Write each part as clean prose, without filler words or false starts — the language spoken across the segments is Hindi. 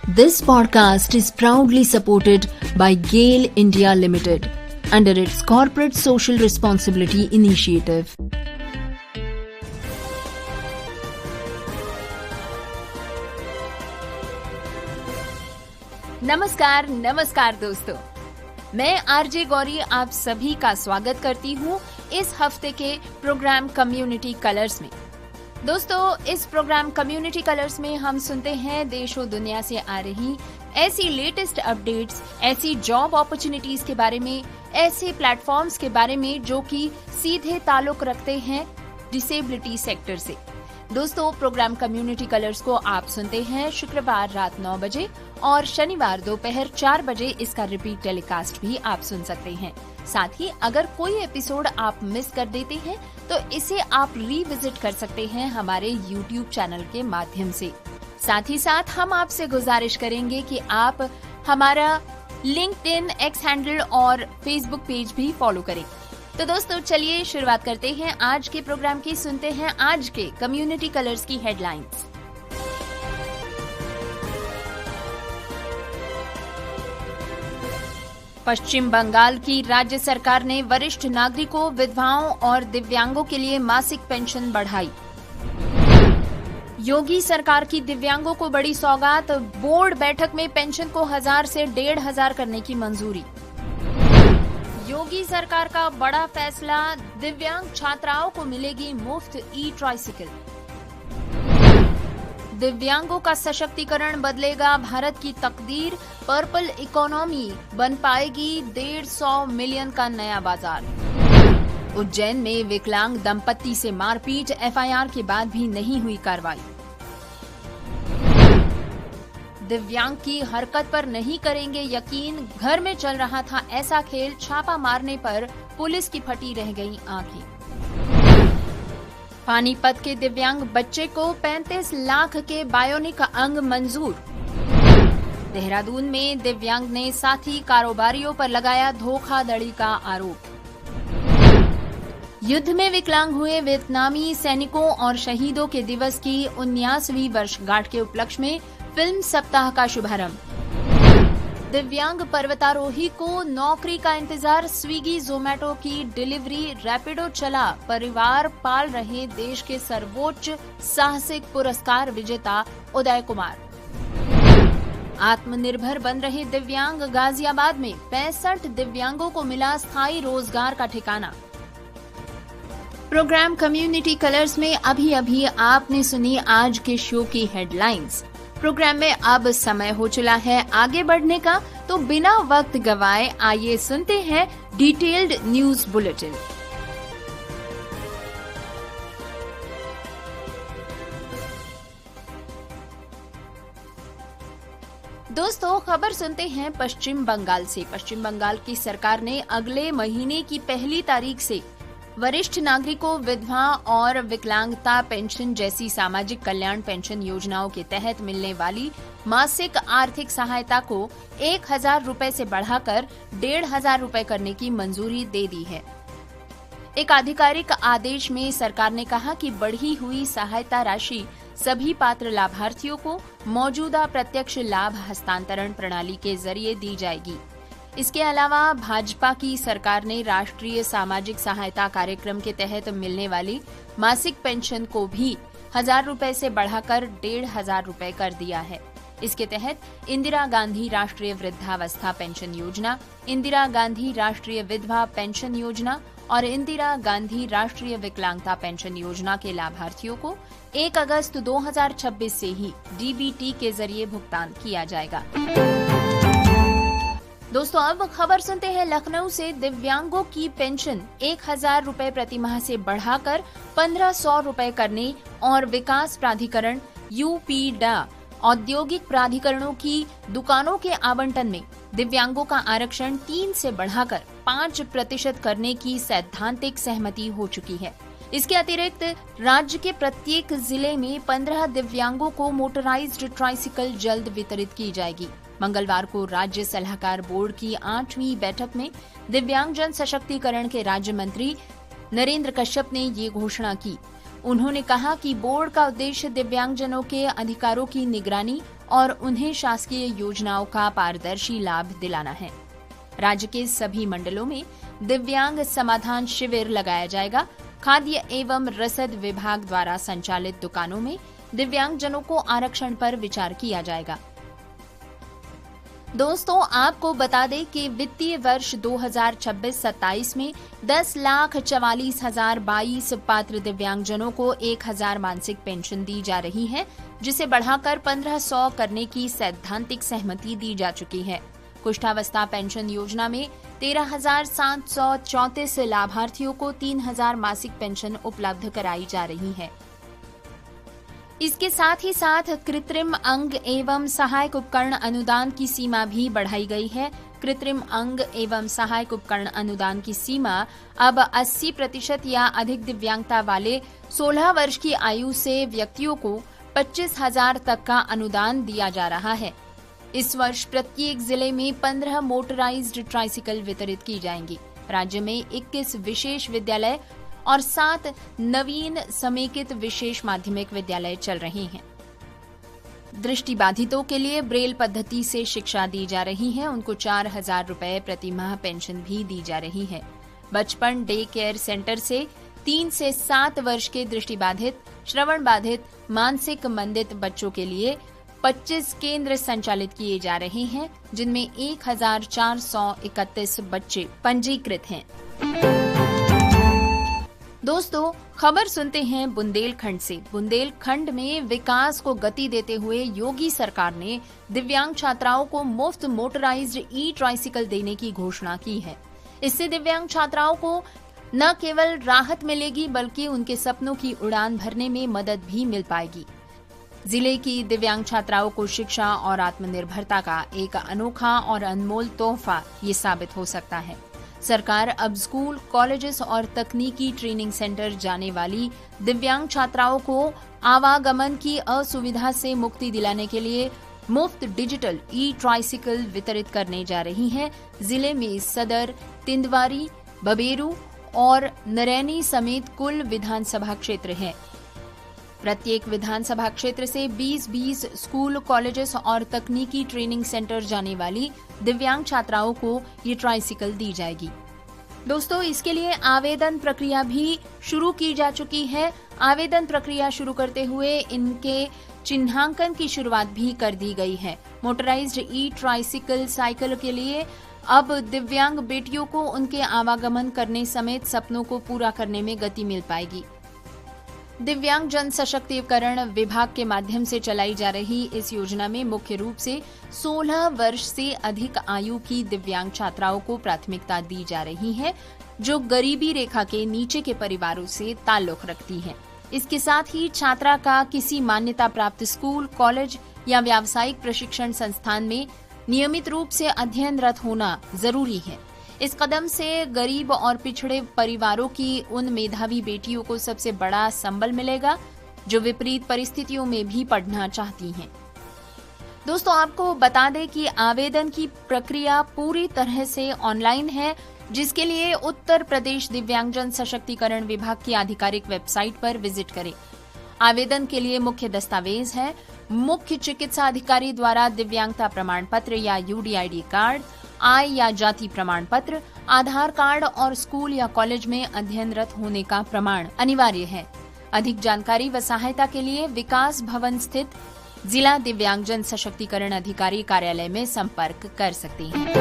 This podcast is proudly supported by GAIL India Limited under its Corporate Social Responsibility Initiative. नमस्कार दोस्तों, मैं आरजे गौरी आप सभी का स्वागत करती हूँ इस हफ्ते के प्रोग्राम कम्युनिटी कलर्स में। दोस्तों, इस प्रोग्राम कम्युनिटी कलर्स में हम सुनते हैं देश और दुनिया से आ रही ऐसी लेटेस्ट अपडेट्स, ऐसी जॉब अपॉर्चुनिटीज के बारे में, ऐसे प्लेटफॉर्म्स के बारे में जो कि सीधे ताल्लुक रखते हैं डिसेबिलिटी सेक्टर से। दोस्तों, प्रोग्राम कम्युनिटी कलर्स को आप सुनते हैं शुक्रवार रात 9 बजे और शनिवार दोपहर 4 बजे इसका रिपीट टेलीकास्ट भी आप सुन सकते हैं। साथ ही अगर कोई एपिसोड आप मिस कर देते हैं तो इसे आप रीविजिट कर सकते हैं हमारे YouTube चैनल के माध्यम से। साथ ही साथ हम आपसे गुजारिश करेंगे कि आप हमारा LinkedIn, X हैंडल और Facebook पेज भी फॉलो करें। तो दोस्तों, चलिए शुरुआत करते हैं आज के प्रोग्राम की। सुनते हैं आज के कम्युनिटी कलर्स की हेडलाइंस। पश्चिम बंगाल की राज्य सरकार ने वरिष्ठ नागरिकों, विधवाओं और दिव्यांगों के लिए मासिक पेंशन बढ़ाई। योगी सरकार की दिव्यांगों को बड़ी सौगात, बोर्ड बैठक में पेंशन को 1000 से 1500 करने की मंजूरी। योगी सरकार का बड़ा फैसला, दिव्यांग छात्राओं को मिलेगी मुफ्त ई-ट्राइसिकल। दिव्यांगों का सशक्तिकरण बदलेगा भारत की तकदीर, पर्पल इकोनॉमी बन पाएगी 150 मिलियन का नया बाजार। उज्जैन में विकलांग दंपत्ति से मारपीट, एफआईआर के बाद भी नहीं हुई कार्रवाई। दिव्यांग की हरकत पर नहीं करेंगे यकीन, घर में चल रहा था ऐसा खेल, छापा मारने पर पुलिस की फटी रह गई आंखें। पानीपत के दिव्यांग बच्चे को 35 लाख के बायोनिक अंग मंजूर। देहरादून में दिव्यांग ने साथी कारोबारियों पर लगाया धोखाधड़ी का आरोप। युद्ध में विकलांग हुए वियतनामी सैनिकों और शहीदों के दिवस की 19वीं वर्षगांठ के उपलक्ष्य में फिल्म सप्ताह का शुभारंभ। दिव्यांग पर्वतारोही को नौकरी का इंतजार, स्विगी जोमेटो की डिलीवरी, रैपिडो चला, परिवार पाल रहे देश के सर्वोच्च साहसिक पुरस्कार विजेता उदय कुमार। आत्मनिर्भर बन रहे दिव्यांग, गाजियाबाद में 65 दिव्यांगों को मिला स्थायी रोजगार का ठिकाना। प्रोग्राम कम्युनिटी कलर्स में अभी आपने सुनी आज के शो की हेडलाइंस। प्रोग्राम में अब समय हो चला है आगे बढ़ने का, तो बिना वक्त गवाए आइए सुनते हैं डिटेल्ड न्यूज बुलेटिन। दोस्तों, खबर सुनते हैं पश्चिम बंगाल से। पश्चिम बंगाल की सरकार ने अगले महीने की 1 तारीख से वरिष्ठ नागरिकों, विधवा और विकलांगता पेंशन जैसी सामाजिक कल्याण पेंशन योजनाओं के तहत मिलने वाली मासिक आर्थिक सहायता को 1000 रुपए से बढ़ाकर 1500 रुपए करने की मंजूरी दे दी है। एक आधिकारिक आदेश में सरकार ने कहा कि बढ़ी हुई सहायता राशि सभी पात्र लाभार्थियों को मौजूदा प्रत्यक्ष लाभ हस्तांतरण प्रणाली के जरिए दी जाएगी। इसके अलावा भाजपा की सरकार ने राष्ट्रीय सामाजिक सहायता कार्यक्रम के तहत मिलने वाली मासिक पेंशन को भी 1000 रुपए से बढ़ाकर 1500 रुपए कर दिया है। इसके तहत इंदिरा गांधी राष्ट्रीय वृद्धावस्था पेंशन योजना, इंदिरा गांधी राष्ट्रीय विधवा पेंशन योजना और इंदिरा गांधी राष्ट्रीय विकलांगता पेंशन योजना के लाभार्थियों को 1 अगस्त 2026 से ही डीबीटी के जरिए भुगतान किया जाएगा। दोस्तों, अब खबर सुनते हैं लखनऊ से। दिव्यांगों की पेंशन 1000 रुपए प्रति माह से बढ़ाकर 1500 रुपए करने और विकास प्राधिकरण यूपीडा औद्योगिक प्राधिकरणों की दुकानों के आवंटन में दिव्यांगों का आरक्षण 3 से बढ़ाकर 5% करने की सैद्धांतिक सहमति हो चुकी है। इसके अतिरिक्त राज्य के प्रत्येक जिले में 15 दिव्यांगों को मोटराइज्ड ट्राइसिकल जल्द वितरित की जाएगी। मंगलवार को राज्य सलाहकार बोर्ड की 8वीं बैठक में दिव्यांगजन सशक्तिकरण के राज्य मंत्री नरेंद्र कश्यप ने ये घोषणा की। उन्होंने कहा कि बोर्ड का उद्देश्य दिव्यांगजनों के अधिकारों की निगरानी और उन्हें शासकीय योजनाओं का पारदर्शी लाभ दिलाना है। राज्य के सभी मंडलों में दिव्यांग समाधान शिविर लगाया जाएगा। खाद्य एवं रसद विभाग द्वारा संचालित दुकानों में दिव्यांगजनों को आरक्षण पर विचार किया जाएगा। दोस्तों, आपको बता दें कि वित्तीय वर्ष 2026-27 में 10,44,022 पात्र दिव्यांगजनों को 1,000 मासिक पेंशन दी जा रही है, जिसे बढ़ाकर 1,500 करने की सैद्धांतिक सहमति दी जा चुकी है। कुष्ठावस्था पेंशन योजना में 13,734 लाभार्थियों को 3,000 मासिक पेंशन उपलब्ध कराई जा रही है। इसके साथ ही साथ कृत्रिम अंग एवं सहायक उपकरण अनुदान की सीमा भी बढ़ाई गई है। कृत्रिम अंग एवं सहायक उपकरण अनुदान की सीमा अब 80% या अधिक दिव्यांगता वाले 16 वर्ष की आयु से व्यक्तियों को 25,000 तक का अनुदान दिया जा रहा है। इस वर्ष प्रत्येक जिले में 15 मोटराइज्ड ट्राइसिकल वितरित की जाएंगी। राज्य में 21 विशेष विद्यालय और 7 नवीन समेकित विशेष माध्यमिक विद्यालय चल रहे हैं। दृष्टिबाधितों के लिए ब्रेल पद्धति से शिक्षा दी जा रही है। उनको 4,000 रुपए प्रति माह पेंशन भी दी जा रही है। बचपन डे केयर सेंटर से 3 से 7 वर्ष के दृष्टिबाधित, श्रवण बाधित, मानसिक मंदित बच्चों के लिए 25 केंद्र संचालित किए जा रहे हैं, जिनमें 1,431 बच्चे पंजीकृत हैं। दोस्तों, खबर सुनते हैं बुंदेलखंड से। बुंदेलखंड में विकास को गति देते हुए योगी सरकार ने दिव्यांग छात्राओं को मुफ्त मोटराइज्ड ई ट्राइसिकल देने की घोषणा की है। इससे दिव्यांग छात्राओं को न केवल राहत मिलेगी, बल्कि उनके सपनों की उड़ान भरने में मदद भी मिल पाएगी। जिले की दिव्यांग छात्राओं को शिक्षा और आत्मनिर्भरता का एक अनोखा और अनमोल तोहफा ये साबित हो सकता है। सरकार अब स्कूल, कॉलेजेस और तकनीकी ट्रेनिंग सेंटर जाने वाली दिव्यांग छात्राओं को आवागमन की असुविधा से मुक्ति दिलाने के लिए मुफ्त डिजिटल ई ट्राइसिकल वितरित करने जा रही है। जिले में सदर, तिंदवारी, बबेरू और नरैनी समेत कुल विधानसभा क्षेत्र हैं। प्रत्येक विधानसभा क्षेत्र से 20-20 स्कूल, कॉलेजेस और तकनीकी ट्रेनिंग सेंटर जाने वाली दिव्यांग छात्राओं को ये ट्राइसिकल दी जाएगी। दोस्तों, इसके लिए आवेदन प्रक्रिया भी शुरू की जा चुकी है। आवेदन प्रक्रिया शुरू करते हुए इनके चिन्हांकन की शुरुआत भी कर दी गई है। मोटराइज्ड ई ट्राइसिकल साइकिल के लिए अब दिव्यांग बेटियों को उनके आवागमन करने समेत सपनों को पूरा करने में गति मिल पाएगी। दिव्यांग जन सशक्तिकरण विभाग के माध्यम से चलाई जा रही इस योजना में मुख्य रूप से 16 वर्ष से अधिक आयु की दिव्यांग छात्राओं को प्राथमिकता दी जा रही है, जो गरीबी रेखा के नीचे के परिवारों से ताल्लुक रखती हैं। इसके साथ ही छात्रा का किसी मान्यता प्राप्त स्कूल, कॉलेज या व्यावसायिक प्रशिक्षण संस्थान में नियमित रूप से अध्ययनरत होना जरूरी है। इस कदम से गरीब और पिछड़े परिवारों की उन मेधावी बेटियों को सबसे बड़ा संबल मिलेगा, जो विपरीत परिस्थितियों में भी पढ़ना चाहती हैं। दोस्तों, आपको बता दें कि आवेदन की प्रक्रिया पूरी तरह से ऑनलाइन है, जिसके लिए उत्तर प्रदेश दिव्यांगजन सशक्तिकरण विभाग की आधिकारिक वेबसाइट पर विजिट करें। आवेदन के लिए मुख्य दस्तावेज है मुख्य चिकित्सा अधिकारी द्वारा दिव्यांगता प्रमाण पत्र या यूडीआईडी कार्ड, आय या जाति प्रमाण पत्र, आधार कार्ड और स्कूल या कॉलेज में अध्ययनरत होने का प्रमाण अनिवार्य है। अधिक जानकारी व सहायता के लिए विकास भवन स्थित जिला दिव्यांगजन सशक्तिकरण अधिकारी कार्यालय में संपर्क कर सकते हैं।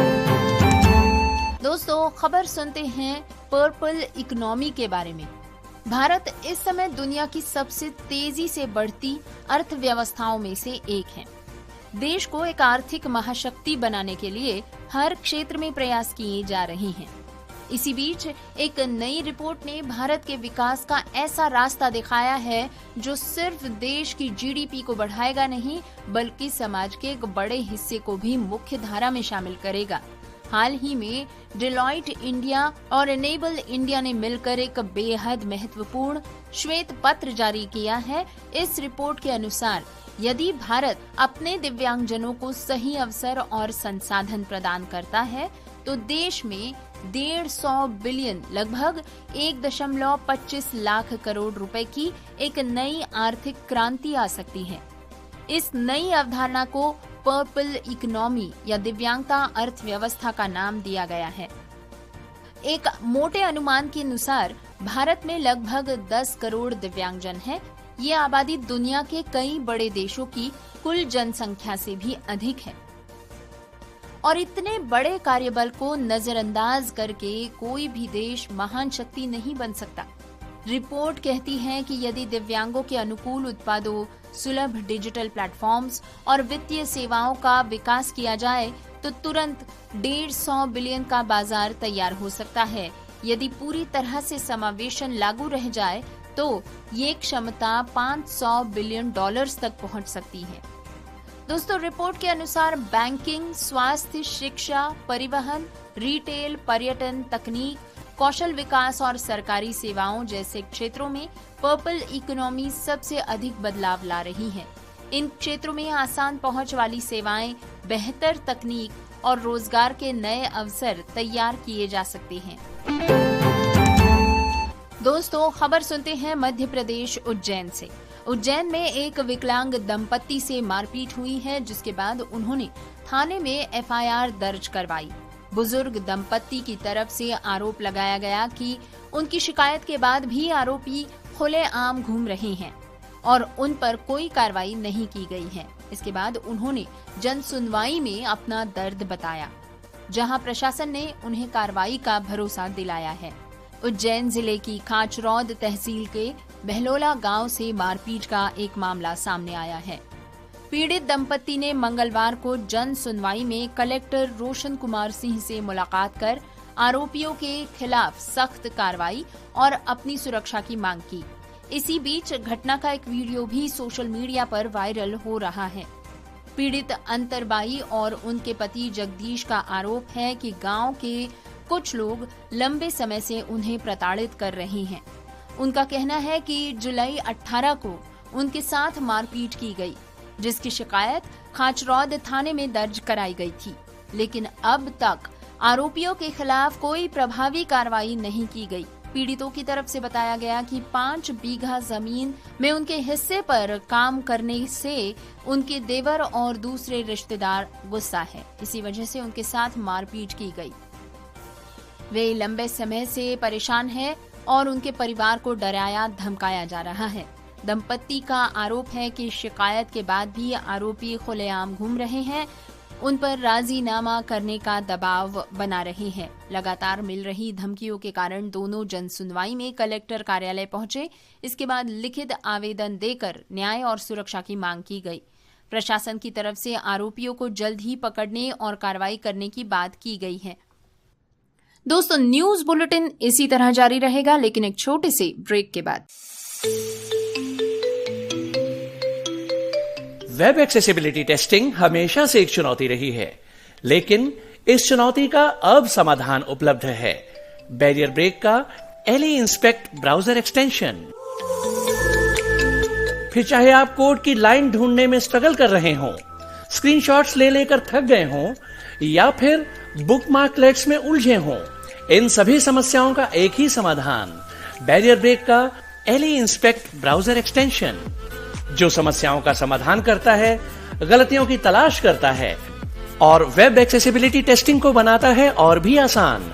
दोस्तों, खबर सुनते हैं पर्पल इकोनॉमी के बारे में। भारत इस समय दुनिया की सबसे तेजी से बढ़ती अर्थव्यवस्थाओं में से एक है। देश को एक आर्थिक महाशक्ति बनाने के लिए हर क्षेत्र में प्रयास किए जा रहे हैं। इसी बीच एक नई रिपोर्ट ने भारत के विकास का ऐसा रास्ता दिखाया है जो सिर्फ देश की जीडीपी को बढ़ाएगा नहीं, बल्कि समाज के एक बड़े हिस्से को भी मुख्य धारा में शामिल करेगा। हाल ही में डेलॉइट इंडिया और एनेबल इंडिया ने मिलकर एक बेहद महत्वपूर्ण श्वेत पत्र जारी किया है। इस रिपोर्ट के अनुसार यदि भारत अपने दिव्यांगजनों को सही अवसर और संसाधन प्रदान करता है तो देश में 150 बिलियन लगभग 1.25 लाख करोड़ रुपए की एक नई आर्थिक क्रांति आ सकती है। इस नई अवधारणा को पर्पल इकोनॉमी या दिव्यांगता अर्थव्यवस्था का नाम दिया गया है। एक मोटे अनुमान के अनुसार भारत में लगभग 10 करोड़ दिव्यांगजन हैं। ये आबादी दुनिया के कई बड़े देशों की कुल जनसंख्या से भी अधिक है और इतने बड़े कार्यबल को नजरअंदाज करके कोई भी देश महान शक्ति नहीं बन सकता। रिपोर्ट कहती है कि यदि दिव्यांगों के अनुकूल उत्पादों, सुलभ डिजिटल प्लेटफॉर्म्स और वित्तीय सेवाओं का विकास किया जाए तो तुरंत 150 बिलियन का बाजार तैयार हो सकता है। यदि पूरी तरह से समावेशन लागू रह जाए तो ये क्षमता $500 बिलियन तक पहुंच सकती है। दोस्तों, रिपोर्ट के अनुसार बैंकिंग, स्वास्थ्य, शिक्षा, परिवहन, रिटेल, पर्यटन, तकनीक, कौशल विकास और सरकारी सेवाओं जैसे क्षेत्रों में पर्पल इकोनॉमी सबसे अधिक बदलाव ला रही है। इन क्षेत्रों में आसान पहुंच वाली सेवाएं, बेहतर तकनीक और रोजगार के नए अवसर तैयार किए जा सकते हैं। दोस्तों, खबर सुनते हैं मध्य प्रदेश उज्जैन से। उज्जैन में एक विकलांग दंपत्ति से मारपीट हुई है, जिसके बाद उन्होंने थाने में एफआईआर दर्ज करवाई। बुजुर्ग दंपत्ति की तरफ से आरोप लगाया गया कि उनकी शिकायत के बाद भी आरोपी खुलेआम घूम रहे हैं और उन पर कोई कार्रवाई नहीं की गई है। इसके बाद उन्होंने जन सुनवाई में अपना दर्द बताया, जहां प्रशासन ने उन्हें कार्रवाई का भरोसा दिलाया है। उज्जैन जिले की खाचरौद तहसील के बहलोला गांव से मारपीट का एक मामला सामने आया है। पीड़ित दंपत्ति ने मंगलवार को जन सुनवाई में कलेक्टर रोशन कुमार सिंह से मुलाकात कर आरोपियों के खिलाफ सख्त कार्रवाई और अपनी सुरक्षा की मांग की। इसी बीच घटना का एक वीडियो भी सोशल मीडिया पर वायरल हो रहा है। पीड़ित अंतरबाई और उनके पति जगदीश का आरोप है कि गांव के कुछ लोग लंबे समय से उन्हें प्रताड़ित कर रहे हैं। उनका कहना है कि जुलाई 18 को उनके साथ मारपीट की गई, जिसकी शिकायत खाचरौद थाने में दर्ज कराई गई थी, लेकिन अब तक आरोपियों के खिलाफ कोई प्रभावी कार्रवाई नहीं की गई। पीड़ितों की तरफ से बताया गया कि 5 बीघा जमीन में उनके हिस्से पर काम करने से उनके देवर और दूसरे रिश्तेदार गुस्सा है। इसी वजह से उनके साथ मारपीट की गई। वे लंबे समय से परेशान हैं और उनके परिवार को डराया धमकाया जा रहा है। दंपत्ति का आरोप है कि शिकायत के बाद भी आरोपी खुलेआम घूम रहे हैं, उन पर राजीनामा करने का दबाव बना रहे हैं। लगातार मिल रही धमकियों के कारण दोनों जन सुनवाई में कलेक्टर कार्यालय पहुंचे। इसके बाद लिखित आवेदन देकर न्याय और सुरक्षा की मांग की गई। प्रशासन की तरफ से आरोपियों को जल्द ही पकड़ने और कार्रवाई करने की बात की गई है। दोस्तों, न्यूज बुलेटिन इसी तरह जारी रहेगा, लेकिन एक छोटे से ब्रेक के बाद। वेब एक्सेसिबिलिटी टेस्टिंग हमेशा से एक चुनौती रही है, लेकिन इस चुनौती का अब समाधान उपलब्ध है। बैरियर ब्रेक का एली इंस्पेक्ट ब्राउजर एक्सटेंशन। फिर चाहे आप कोड की लाइन ढूंढने में स्ट्रगल कर रहे हों, स्क्रीनशॉट्स ले लेकर थक गए हों या फिर बुकमार्कलेट्स में उलझे हों, इन सभी समस्याओं का एक ही समाधान, बैरियर ब्रेक का एली इंस्पेक्ट ब्राउजर एक्सटेंशन, जो समस्याओं का समाधान करता है, गलतियों की तलाश करता है और वेब एक्सेसिबिलिटी टेस्टिंग को बनाता है और भी आसान।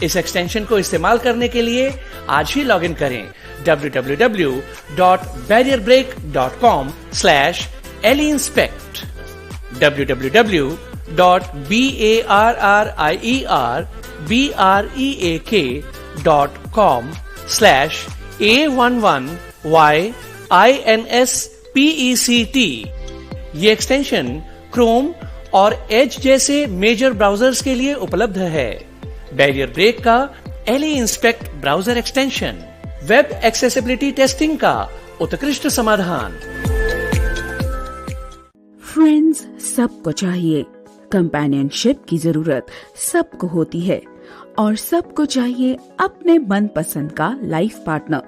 इस एक्सटेंशन को इस्तेमाल करने के लिए आज ही लॉगिन करें www.barrierbreak.com/eliinspect www.barrierbreak.com/A11YINSPECT। ये एक्सटेंशन क्रोम और एज जैसे मेजर ब्राउजर्स के लिए उपलब्ध है। बैरियर ब्रेक का ally inspect browser extension, web accessibility testing का उत्कृष्ट समाधान। फ्रेंड्स, सबको चाहिए, कंपेनियनशिप की जरूरत सबको होती है और सबको चाहिए अपने मनपसंद का लाइफ पार्टनर।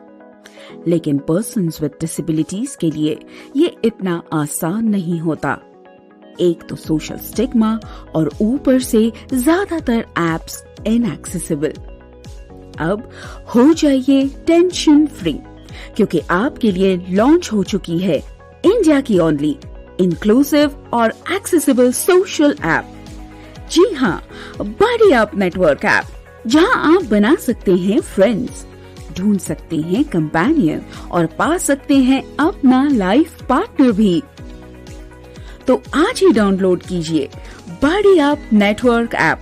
लेकिन पर्सन्स विद डिसेबिलिटीज के लिए ये इतना आसान नहीं होता। एक तो सोशल स्टिग्मा और ऊपर से ज्यादातर एप्स इनएक्सेसिबल। अब हो जाइए टेंशन फ्री, क्योंकि आपके लिए लॉन्च हो चुकी है इंडिया की ओनली इंक्लूसिव और एक्सेसिबल सोशल ऐप। जी हाँ, बड़ी अप नेटवर्क ऐप, जहां आप बना सकते हैं फ्रेंड्स, ढूंढ सकते हैं कंपेनियन और पा सकते हैं अपना लाइफ पार्टनर भी। तो आज ही डाउनलोड कीजिए बड़ी अप नेटवर्क ऐप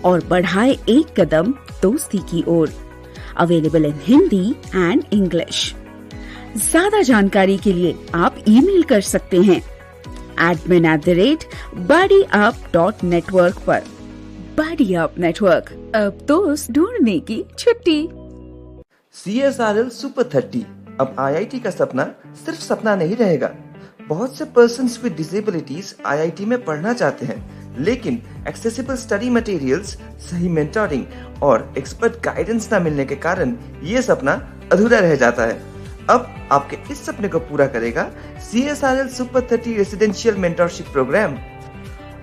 और बढ़ाए एक कदम दोस्ती की ओर। Available in Hindi and English. ज्यादा जानकारी के लिए आप ईमेल कर सकते हैं admin@buddyyup.network पर। बड़ी अप नेटवर्क, अब दोस्त ढूंढने की छुट्टी। CSRL सुपर 30 अब IIT का सपना सिर्फ सपना नहीं रहेगा। बहुत से पर्सन्स विद डिसेबिलिटीज IIT में पढ़ना चाहते हैं, लेकिन एक्सेसिबल स्टडी मटेरियल्स, सही मेंटोरिंग और एक्सपर्ट गाइडेंस न मिलने के कारण ये सपना अधूरा रह जाता है। अब आपके इस सपने को पूरा करेगा CSRL super 30 residential mentorship programme.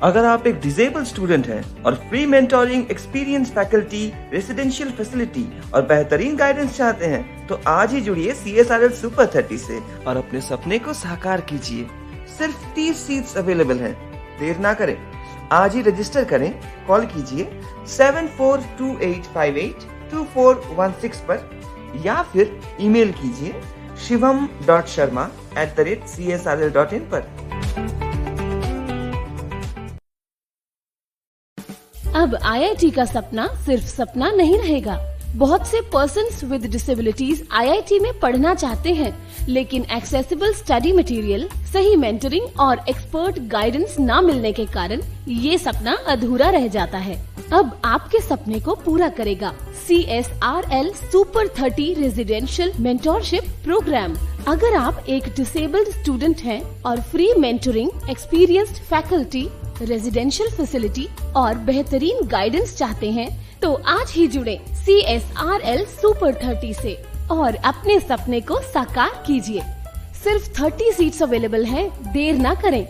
अगर आप एक डिसेबल्ड स्टूडेंट हैं और free mentoring, experience faculty, residential facility और बेहतरीन गाइडेंस चाहते हैं, तो आज ही जुड़िए CSRL सुपर 30 से और अपने सपने को साकार कीजिए। सिर्फ 30 सीट्स अवेलेबल हैं। देर ना करें, आज ही रजिस्टर करें। कॉल कीजिए 7428582416 पर या फिर ईमेल कीजिए shivam.sharma@csrl.in पर। अब IIT का सपना सिर्फ सपना नहीं रहेगा। बहुत से पर्सन्स विद डिसेबिलिटीज IIT में पढ़ना चाहते हैं, लेकिन एक्सेसिबल स्टडी मटेरियल, सही मेंटरिंग और एक्सपर्ट गाइडेंस न मिलने के कारण ये सपना अधूरा रह जाता है। अब आपके सपने को पूरा करेगा CSRL super 30 residential mentorship programme. अगर आप एक डिसेबल्ड स्टूडेंट हैं और free mentoring, experienced faculty, residential facility और बेहतरीन गाइडेंस चाहते हैं, तो आज ही जुड़े CSRL सुपर 30 से और अपने सपने को साकार कीजिए। सिर्फ 30 सीट्स अवेलेबल हैं, देर ना करें,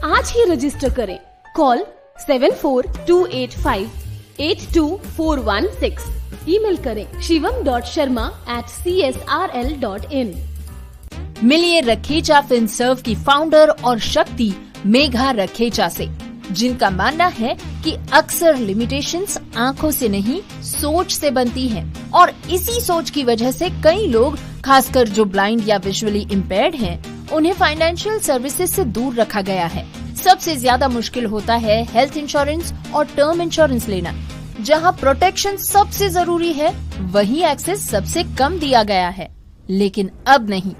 आज ही रजिस्टर करें। कॉल 7428582416। ईमेल करें shivam.sharma@csrl.in। मिलिए रखेचा फिनसर्व की फाउंडर और शक्ति मेघा रखेचा से, जिनका मानना है कि अक्सर लिमिटेशंस आंखों से नहीं, सोच से बनती हैं और इसी सोच की वजह से कई लोग, खासकर जो ब्लाइंड या विजुअली इम्पेयर्ड हैं, उन्हें फाइनेंशियल सर्विसेज से दूर रखा गया है। सबसे ज्यादा मुश्किल होता है हेल्थ इंश्योरेंस और टर्म इंश्योरेंस लेना। जहां प्रोटेक्शन सबसे जरूरी है, वहीं एक्सेस सबसे कम दिया गया है। लेकिन अब नहीं,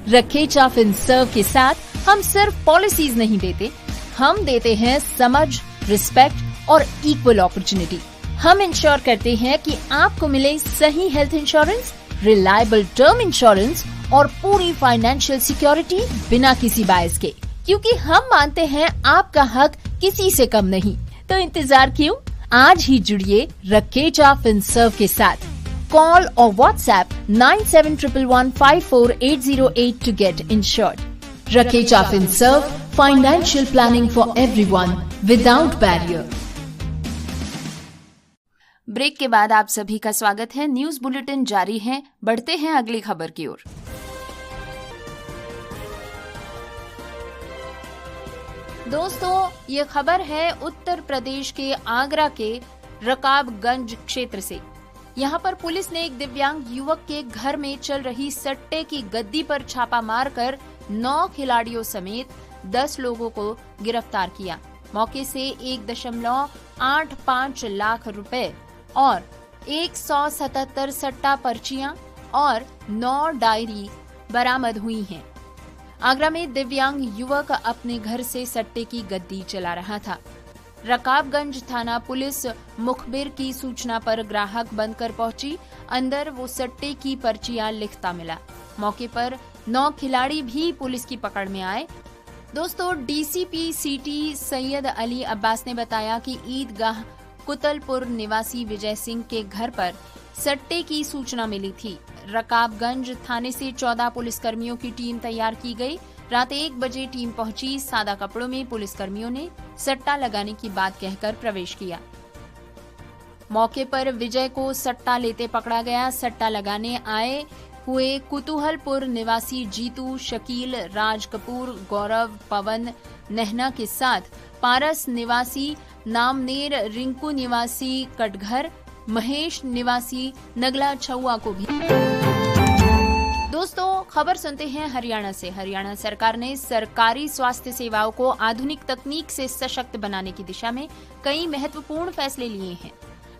रखेचा फिनसर्व के साथ हम सिर्फ पॉलिसीज नहीं देते, हम देते हैं समझ, रिस्पेक्ट और इक्वल अपॉर्चुनिटी। हम इंश्योर करते हैं कि आपको मिले सही health insurance, reliable term insurance और पूरी फाइनेंशियल सिक्योरिटी बिना किसी बायस के, क्योंकि हम मानते हैं आपका हक किसी से कम नहीं। तो इंतजार क्यों, आज ही जुड़िए रखेचा फिनसर्व के साथ। Call or WhatsApp 9711154808 to get insured. Rakecha FinServ, financial planning for everyone without barrier. Break के बाद आप सभी का स्वागत है। न्यूज बुलेटिन जारी है, बढ़ते हैं अगली खबर की ओर। दोस्तों, ये खबर है उत्तर प्रदेश के आगरा के रकाबगंज क्षेत्र से। यहाँ पर पुलिस ने एक दिव्यांग युवक के घर में चल रही सट्टे की गद्दी पर छापा मारकर 9 खिलाड़ियों समेत 10 लोगों को गिरफ्तार किया। मौके से 1.85 लाख रुपए और 177 सट्टा पर्चियां और 9 डायरी बरामद हुई हैं। आगरा में दिव्यांग युवक अपने घर से सट्टे की गद्दी चला रहा था। रकाबगंज थाना पुलिस मुखबिर की सूचना पर ग्राहक बनकर पहुंची। अंदर वो सट्टे की पर्चियां लिखता मिला। मौके पर 9 खिलाड़ी भी पुलिस की पकड़ में आए। दोस्तों, डीसीपी सिटी सैयद अली अब्बास ने बताया कि ईदगाह कुतलपुर निवासी विजय सिंह के घर पर सट्टे की सूचना मिली थी। रकाबगंज थाने से 14 पुलिसकर्मियों की टीम तैयार की गई। रात 1 बजे टीम पहुंची। सादा कपड़ों में पुलिसकर्मियों ने सट्टा लगाने की बात कहकर प्रवेश किया। मौके पर विजय को सट्टा लेते पकड़ा गया। सट्टा लगाने आए हुए कुतूहलपुर निवासी जीतू, शकील, राज कपूर, गौरव, पवन, नेहना के साथ पारस निवासी नामनेर, रिंकू निवासी कटघर, महेश निवासी नगला छुआ को भी। दोस्तों, खबर सुनते हैं हरियाणा से। हरियाणा सरकार ने सरकारी स्वास्थ्य सेवाओं को आधुनिक तकनीक से सशक्त बनाने की दिशा में कई महत्वपूर्ण फैसले लिए हैं।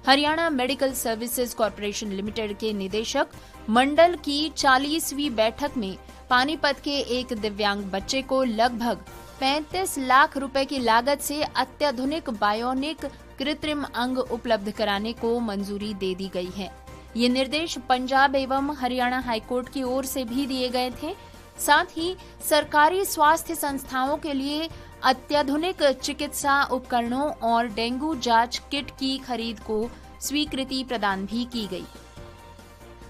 Haryana medical services corporation limited के निदेशक मंडल की 40वीं बैठक में पानीपत के एक दिव्यांग बच्चे को लगभग 35 लाख रुपए की लागत से अत्याधुनिक बायोनिक कृत्रिम अंग उपलब्ध कराने को मंजूरी दे दी गई है। ये निर्देश पंजाब एवं हरियाणा हाईकोर्ट की ओर से भी दिए गए थे। साथ ही सरकारी स्वास्थ्य संस्थाओं के लिए अत्याधुनिक चिकित्सा उपकरणों और डेंगू जांच किट की खरीद को स्वीकृति प्रदान भी की गई।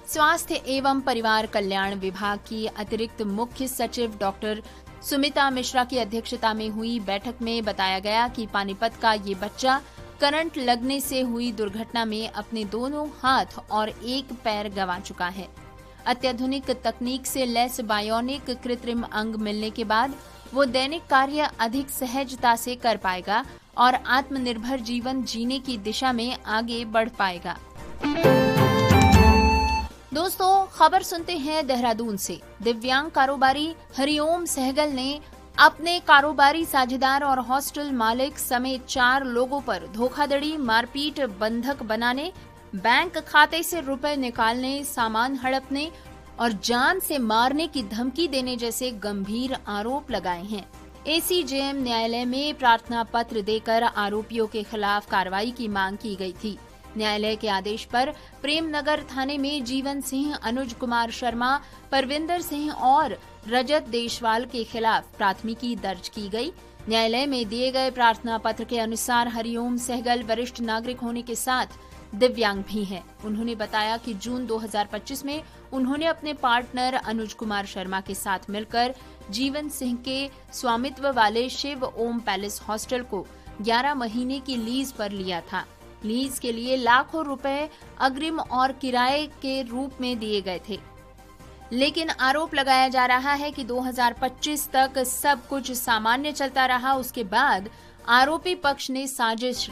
स्वास्थ्य एवं परिवार कल्याण विभाग की अतिरिक्त मुख्य सचिव डॉक्टर सुमिता मिश्रा की अध्यक्षता में हुई बैठक में बताया गया कि पानीपत का ये बच्चा करंट लगने से हुई दुर्घटना में अपने दोनों हाथ और एक पैर गंवा चुका है। अत्याधुनिक तकनीक से लैस बायोनिक कृत्रिम अंग मिलने के बाद वो दैनिक कार्य अधिक सहजता से कर पाएगा और आत्मनिर्भर जीवन जीने की दिशा में आगे बढ़ पाएगा। दोस्तों, खबर सुनते हैं देहरादून से। दिव्यांग कारोबारी हरिओम सहगल ने अपने कारोबारी साझेदार और हॉस्टल मालिक समेत 4 लोगों पर धोखाधड़ी, मारपीट, बंधक बनाने, बैंक खाते से रुपए निकालने, सामान हड़पने और जान से मारने की धमकी देने जैसे गंभीर आरोप लगाए हैं। एसीजेएम न्यायालय में प्रार्थना पत्र देकर आरोपियों के खिलाफ कार्रवाई की मांग की गई थी। न्यायालय के आदेश पर प्रेमनगर थाने में जीवन सिंह, अनुज कुमार शर्मा, परविंदर सिंह और रजत देशवाल के खिलाफ प्राथमिकी दर्ज की गई। न्यायालय में दिए गए प्रार्थना पत्र के अनुसार हरिओम सहगल वरिष्ठ नागरिक होने के साथ दिव्यांग भी हैं। उन्होंने बताया कि जून 2025 में उन्होंने अपने पार्टनर अनुज कुमार शर्मा के साथ मिलकर जीवन सिंह के स्वामित्व वाले शिव ओम पैलेस हॉस्टल को 11 महीने की लीज पर लिया था। लीज के लिए लाखों रुपए अग्रिम और किराए के रूप में दिए गए थे। लेकिन आरोप लगाया जा रहा है कि 2025 तक सब कुछ सामान्य चलता रहा। उसके बाद आरोपी पक्ष ने साजिश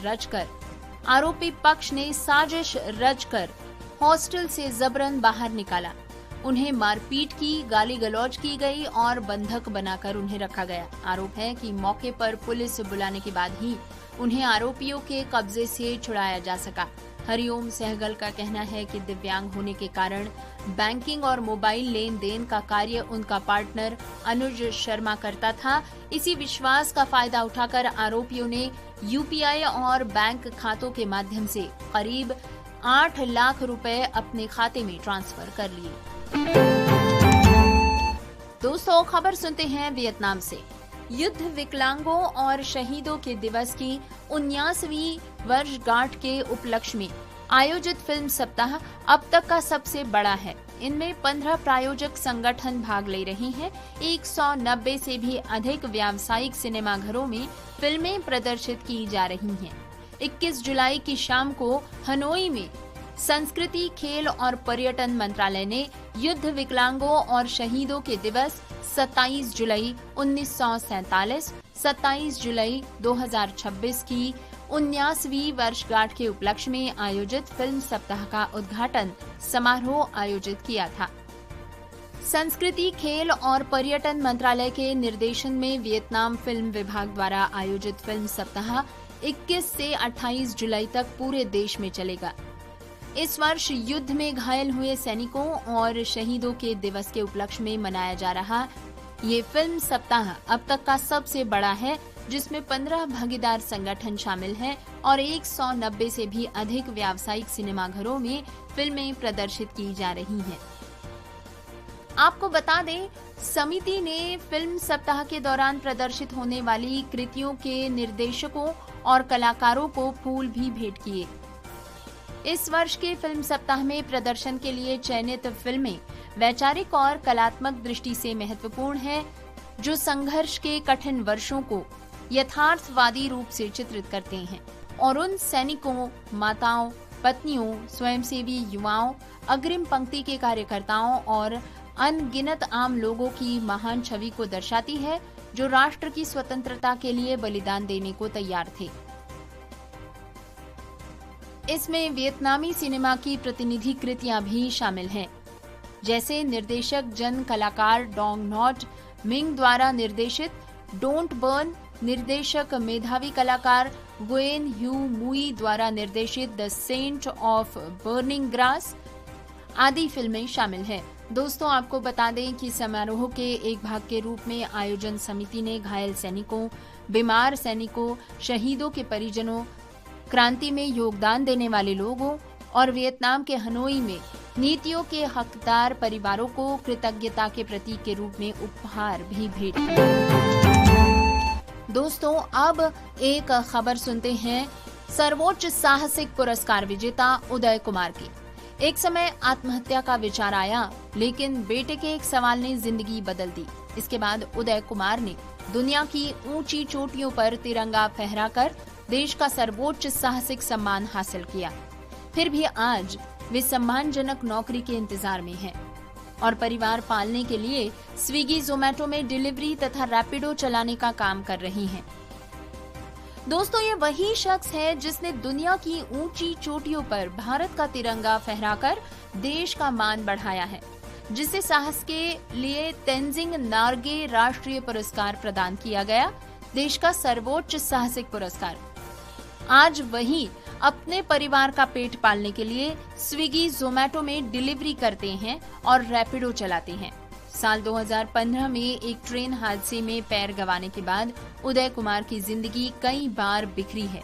रचकर हॉस्टल से जबरन बाहर निकाला। उन्हें मारपीट की, गाली गलौज की गई और बंधक बनाकर उन्हें रखा गया। आरोप है कि मौके पर पुलिस बुलाने के बाद ही उन्हें आरोपियों के कब्जे से छुड़ाया जा सका। हरिओम सहगल का कहना है कि दिव्यांग होने के कारण बैंकिंग और मोबाइल लेन देन का कार्य उनका पार्टनर अनुज शर्मा करता था। इसी विश्वास का फायदा उठाकर आरोपियों ने यूपीआई और बैंक खातों के माध्यम से करीब 8 लाख रुपए अपने खाते में ट्रांसफर कर लिए। दोस्तों, खबर सुनते हैं वियतनाम से। युद्ध विकलांगों और शहीदों के दिवस की 79वीं वर्षगांठ के उपलक्ष्य में आयोजित फिल्म सप्ताह अब तक का सबसे बड़ा है। इनमें 15 प्रायोजक संगठन भाग ले रहे हैं। 190 से भी अधिक व्यावसायिक सिनेमाघरों में फिल्में प्रदर्शित की जा रही हैं। 21 जुलाई की शाम को हनोई में संस्कृति, खेल और पर्यटन मंत्रालय ने युद्ध विकलांगों और शहीदों के दिवस 27 जुलाई 1947, 27 जुलाई 2026 की 79वीं वर्षगांठ के उपलक्ष्य में आयोजित फिल्म सप्ताह का उद्घाटन समारोह आयोजित किया था। संस्कृति, खेल और पर्यटन मंत्रालय के निर्देशन में वियतनाम फिल्म विभाग द्वारा आयोजित फिल्म सप्ताह 21 से 28 जुलाई तक पूरे देश में चलेगा। इस वर्ष युद्ध में घायल हुए सैनिकों और शहीदों के दिवस के उपलक्ष्य में मनाया जा रहा ये फिल्म सप्ताह अब तक का सबसे बड़ा है, जिसमें 15 भागीदार संगठन शामिल हैं और 190 से भी अधिक व्यावसायिक सिनेमाघरों में फिल्में प्रदर्शित की जा रही हैं। आपको बता दें, समिति ने फिल्म सप्ताह के दौरान प्रदर्शित होने वाली कृतियों के निर्देशकों और कलाकारों को फूल भी भेंट किए। इस वर्ष के फिल्म सप्ताह में प्रदर्शन के लिए चयनित फिल्में वैचारिक और कलात्मक दृष्टि से महत्वपूर्ण है, जो संघर्ष के कठिन वर्षों को यथार्थवादी रूप से चित्रित करते हैं और उन सैनिकों, माताओं, पत्नियों, स्वयंसेवी युवाओं, अग्रिम पंक्ति के कार्यकर्ताओं और अनगिनत आम लोगों की महान छवि को दर्शाती है जो राष्ट्र की स्वतंत्रता के लिए बलिदान देने को तैयार थे। इसमें वियतनामी सिनेमा की प्रतिनिधि कृतियां भी शामिल हैं, जैसे निर्देशक जन कलाकार डोंग नॉट मिंग द्वारा निर्देशित डोंट बर्न, निर्देशक मेधावी कलाकार गुएन ह्यू मुई द्वारा निर्देशित the scent of burning grass आदि फिल्में शामिल हैं। दोस्तों, आपको बता दें कि समारोह के एक भाग के रूप में आयोजन समिति ने घायल सैनिकों, बीमार सैनिकों, शहीदों के परिजनों, क्रांति में योगदान देने वाले लोगों और वियतनाम के हनोई में नीतियों के हकदार परिवारों को कृतज्ञता के प्रतीक के रूप में उपहार भी भेंट किए। दोस्तों, अब एक खबर सुनते हैं सर्वोच्च साहसिक पुरस्कार विजेता उदय कुमार की। एक समय आत्महत्या का विचार आया, लेकिन बेटे के एक सवाल ने जिंदगी बदल दी। इसके बाद उदय कुमार ने दुनिया की ऊंची चोटियों पर तिरंगा फहराकर देश का सर्वोच्च साहसिक सम्मान हासिल किया। फिर भी आज वे सम्मानजनक नौकरी के इंतजार में हैं और परिवार पालने के लिए स्विगी, जोमेटो में डिलीवरी तथा रैपिडो चलाने का काम कर रही हैं। दोस्तों, ये वही शख्स है जिसने दुनिया की ऊंची चोटियों पर भारत का तिरंगा फहराकर देश का मान बढ़ाया है, जिसे साहस के लिए तेंजिंग नार्गे राष्ट्रीय पुरस्कार प्रदान किया गया, देश का सर्वोच्च साहसिक पुरस्कार। आज वही अपने परिवार का पेट पालने के लिए स्विगी, जोमेटो में डिलीवरी करते हैं और रैपिडो चलाते हैं। साल 2015 में एक ट्रेन हादसे में पैर गंवाने के बाद उदय कुमार की जिंदगी कई बार बिखरी है।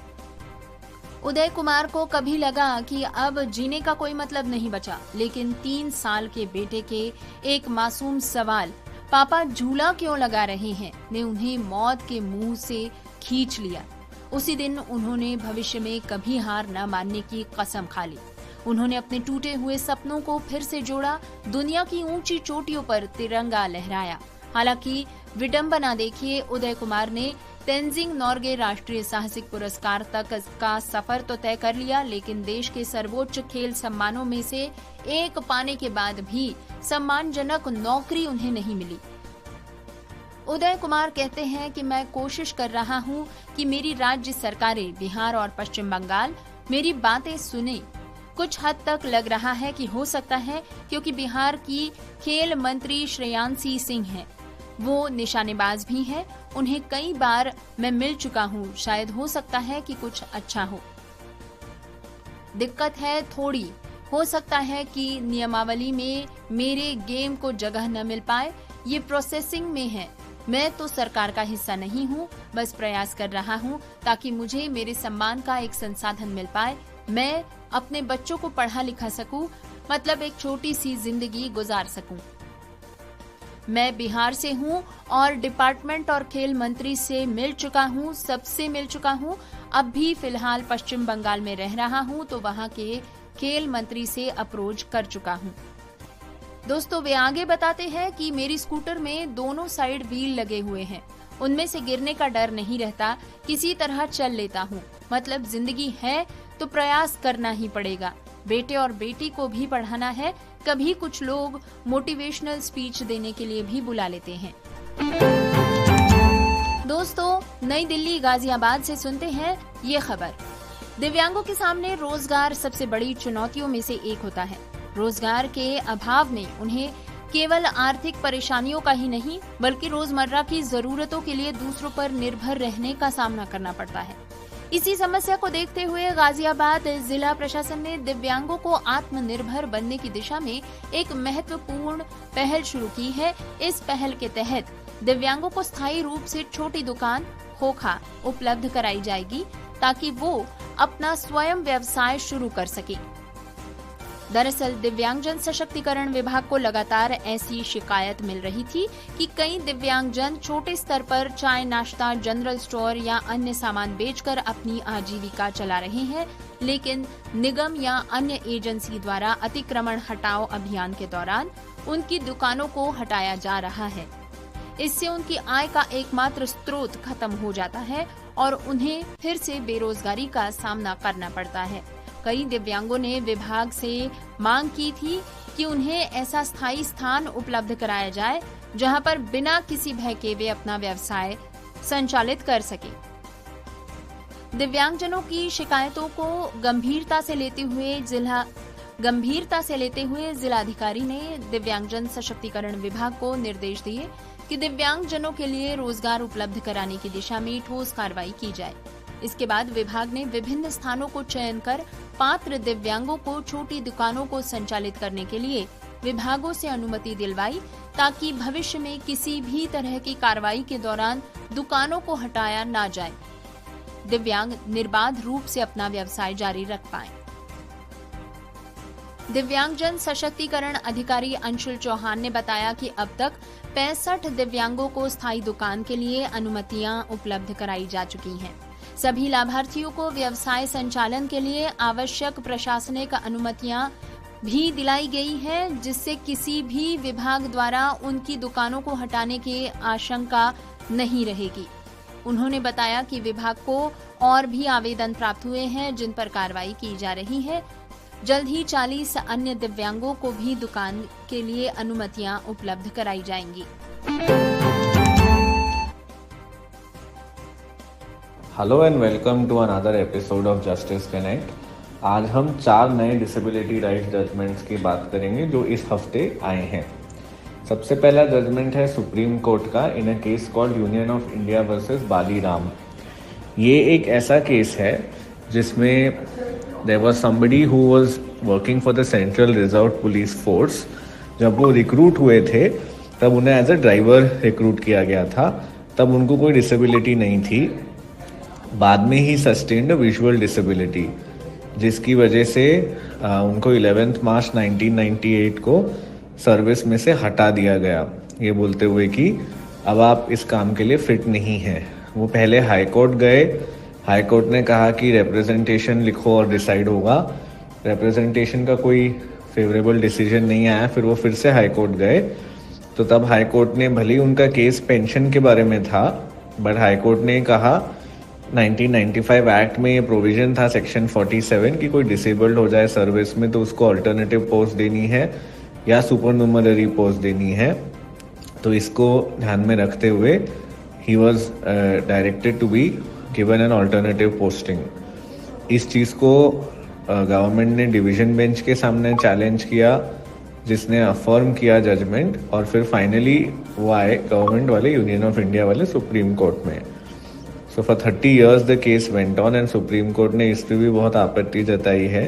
उदय कुमार को कभी लगा कि अब जीने का कोई मतलब नहीं बचा, लेकिन 3 साल के बेटे के एक मासूम सवाल, पापा झूला क्यों लगा रहे हैं, ने उन्हें मौत के मुंह से खींच लिया। उसी दिन उन्होंने भविष्य में कभी हार न मानने की कसम खा ली। उन्होंने अपने टूटे हुए सपनों को फिर से जोड़ा, दुनिया की ऊंची चोटियों पर तिरंगा लहराया। हालांकि विडंबना देखिए, उदय कुमार ने तेंजिंग नॉर्गे राष्ट्रीय साहसिक पुरस्कार तक का सफर तो तय कर लिया, लेकिन देश के सर्वोच्च खेल सम्मानों में से एक पाने के बाद भी सम्मानजनक नौकरी उन्हें नहीं मिली। उदय कुमार कहते हैं कि मैं कोशिश कर रहा हूं कि मेरी राज्य सरकारें बिहार और पश्चिम बंगाल मेरी बातें सुने। कुछ हद तक लग रहा है कि हो सकता है, क्योंकि बिहार की खेल मंत्री श्रेयांसी सिंह हैं, वो निशानेबाज भी हैं, उन्हें कई बार मैं मिल चुका हूं, शायद हो सकता है कि कुछ अच्छा हो। दिक्कत है थोड़ी, हो सकता है कि नियमावली में मेरे गेम को जगह न मिल पाए, ये प्रोसेसिंग में है। मैं तो सरकार का हिस्सा नहीं हूँ, बस प्रयास कर रहा हूँ ताकि मुझे मेरे सम्मान का एक संसाधन मिल पाए, मैं अपने बच्चों को पढ़ा लिखा सकूं, मतलब एक छोटी सी जिंदगी गुजार सकूं। मैं बिहार से हूं और डिपार्टमेंट और खेल मंत्री से मिल चुका हूं, सबसे मिल चुका हूं। अब भी फिलहाल पश्चिम बंगाल में रह रहा हूं, तो वहां के खेल मंत्री से अप्रोच कर चुका हूं। दोस्तों, वे आगे बताते हैं कि मेरी स्कूटर में दोनों साइड व्हील लगे हुए हैं, उनमें से गिरने का डर नहीं रहता, किसी तरह चल लेता हूँ। मतलब जिंदगी है तो प्रयास करना ही पड़ेगा। बेटे और बेटी को भी पढ़ाना है, कभी कुछ लोग मोटिवेशनल स्पीच देने के लिए भी बुला लेते हैं। दोस्तों, नई दिल्ली गाजियाबाद से सुनते हैं ये खबर। दिव्यांगों के सामने रोजगार सबसे बड़ी चुनौतियों में से एक होता है। रोजगार के अभाव में उन्हें केवल आर्थिक परेशानियों का ही नहीं, बल्कि रोजमर्रा की जरूरतों के लिए दूसरों पर निर्भर रहने का सामना करना पड़ता है। इसी समस्या को देखते हुए गाजियाबाद जिला प्रशासन ने दिव्यांगों को आत्मनिर्भर बनने की दिशा में एक महत्वपूर्ण पहल शुरू की है। इस पहल के तहत दिव्यांगों को स्थायी रूप से छोटी दुकान, खोखा उपलब्ध कराई जाएगी, ताकि वो अपना स्वयं व्यवसाय शुरू कर सके। दरअसल दिव्यांगजन सशक्तिकरण विभाग को लगातार ऐसी शिकायत मिल रही थी कि कई दिव्यांगजन छोटे स्तर पर चाय, नाश्ता, जनरल स्टोर या अन्य सामान बेचकर अपनी आजीविका चला रहे हैं, लेकिन निगम या अन्य एजेंसी द्वारा अतिक्रमण हटाओ अभियान के दौरान उनकी दुकानों को हटाया जा रहा है। इससे उनकी आय का एकमात्र स्रोत खत्म हो जाता है और उन्हें फिर से बेरोजगारी का सामना करना पड़ता है। कई दिव्यांगों ने विभाग से मांग की थी कि उन्हें ऐसा स्थायी स्थान उपलब्ध कराया जाए जहां पर बिना किसी भय के वे अपना व्यवसाय संचालित कर सके। दिव्यांगजनों की शिकायतों को गंभीरता से लेते हुए जिलाधिकारी ने दिव्यांगजन सशक्तिकरण विभाग को निर्देश दिए कि दिव्यांगजनों के लिए रोजगार उपलब्ध कराने की दिशा में ठोस कार्रवाई की जाए। इसके बाद विभाग ने विभिन्न स्थानों को चयन कर पात्र दिव्यांगों को छोटी दुकानों को संचालित करने के लिए विभागों से अनुमति दिलवाई, ताकि भविष्य में किसी भी तरह की कार्रवाई के दौरान दुकानों को हटाया ना जाए, दिव्यांग निर्बाध रूप से अपना व्यवसाय जारी रख पाएं। दिव्यांगजन सशक्तिकरण अधिकारी अंशुल चौहान ने बताया कि अब तक 65 दिव्यांगों को स्थायी दुकान के लिए अनुमतियां उपलब्ध कराई जा चुकी हैं। सभी लाभार्थियों को व्यवसाय संचालन के लिए आवश्यक प्रशासनिक अनुमतियां भी दिलाई गई है, जिससे किसी भी विभाग द्वारा उनकी दुकानों को हटाने की आशंका नहीं रहेगी। उन्होंने बताया कि विभाग को और भी आवेदन प्राप्त हुए हैं जिन पर कार्रवाई की जा रही है। जल्द ही 40 अन्य दिव्यांगों को भी दुकान के लिए अनुमतियां उपलब्ध कराई जाएंगी। Hello and welcome to another episode of justice connect. आज हम 4 नए डिसेबिलिटी राइट्स जजमेंट्स की बात करेंगे जो इस हफ्ते आए हैं। सबसे पहला जजमेंट है सुप्रीम कोर्ट का in a case called Union of India versus Baliram. ये एक ऐसा केस है जिसमें there was somebody who was working for the Central Reserve Police Force। जब वो रिक्रूट हुए थे तब उन्हें एज अ ड्राइवर रिक्रूट किया गया था, तब उनको कोई डिसेबिलिटी नहीं थी। बाद में ही सस्टेन्ड विजुअल डिसेबिलिटी, जिसकी वजह से उनको 11 मार्च 1998 को सर्विस में से हटा दिया गया, ये बोलते हुए कि अब आप इस काम के लिए फिट नहीं हैं। वो पहले हाई कोर्ट गए, हाई कोर्ट ने कहा कि रिप्रेजेंटेशन लिखो और डिसाइड होगा। रिप्रेजेंटेशन का कोई फेवरेबल डिसीजन नहीं आया, फिर वो फिर से हाई कोर्ट गए। तो तब हाई कोर्ट ने, भले ही उनका केस पेंशन के बारे में था, बट हाई कोर्ट ने कहा 1995 एक्ट में ये प्रोविजन था सेक्शन 47 कि कोई डिसेबल्ड हो जाए सर्विस में तो उसको अल्टरनेटिव पोस्ट देनी है या सुपरन्यूमररी पोस्ट देनी है। तो इसको ध्यान में रखते हुए ही was directed to be given an alternative posting. इस चीज़ को गवर्नमेंट ने डिवीजन बेंच के सामने चैलेंज किया, जिसने अफर्म किया जजमेंट, और फिर फाइनली वो आए गवर्नमेंट वाले, यूनियन ऑफ इंडिया वाले सुप्रीम कोर्ट में। So for 30 years the case went on and supreme court ने इस पर भी बहुत आपत्ति जताई है